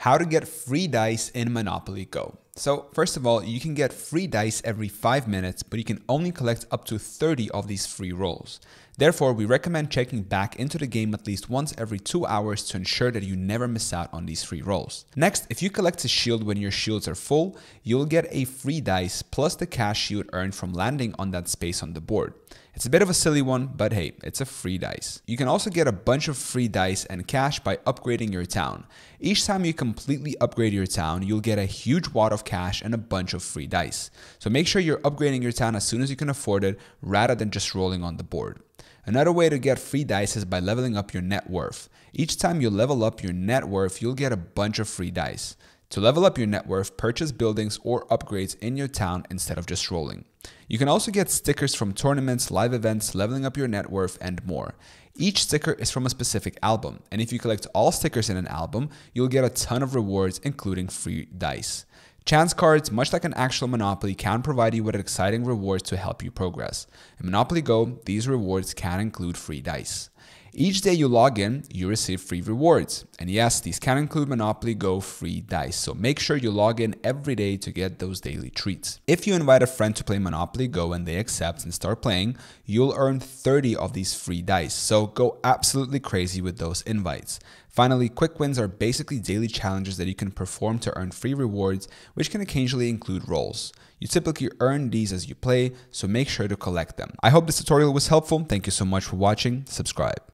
How to get free dice in Monopoly Go. So first of all, you can get free dice every 5 minutes, but you can only collect up to 30 of these free rolls. Therefore, we recommend checking back into the game at least once every 2 hours to ensure that you never miss out on these free rolls. Next, if you collect a shield when your shields are full, you'll get a free dice plus the cash you would earn from landing on that space on the board. It's a bit of a silly one, but hey, it's a free dice. You can also get a bunch of free dice and cash by upgrading your town. Each time you completely upgrade your town, you'll get a huge wad of cash and a bunch of free dice. So make sure you're upgrading your town as soon as you can afford it, rather than just rolling on the board. Another way to get free dice is by leveling up your net worth. Each time you level up your net worth, you'll get a bunch of free dice. To level up your net worth, purchase buildings or upgrades in your town instead of just rolling. You can also get stickers from tournaments, live events, leveling up your net worth, and more. Each sticker is from a specific album, and if you collect all stickers in an album, you'll get a ton of rewards, including free dice. Chance cards, much like an actual Monopoly, can provide you with exciting rewards to help you progress. In Monopoly Go, these rewards can include free dice. Each day you log in, you receive free rewards. And yes, these can include Monopoly Go free dice, so make sure you log in every day to get those daily treats. If you invite a friend to play Monopoly Go and they accept and start playing, you'll earn 30 of these free dice, so go absolutely crazy with those invites. Finally, quick wins are basically daily challenges that you can perform to earn free rewards, which can occasionally include rolls. You typically earn these as you play, so make sure to collect them. I hope this tutorial was helpful. Thank you so much for watching. Subscribe.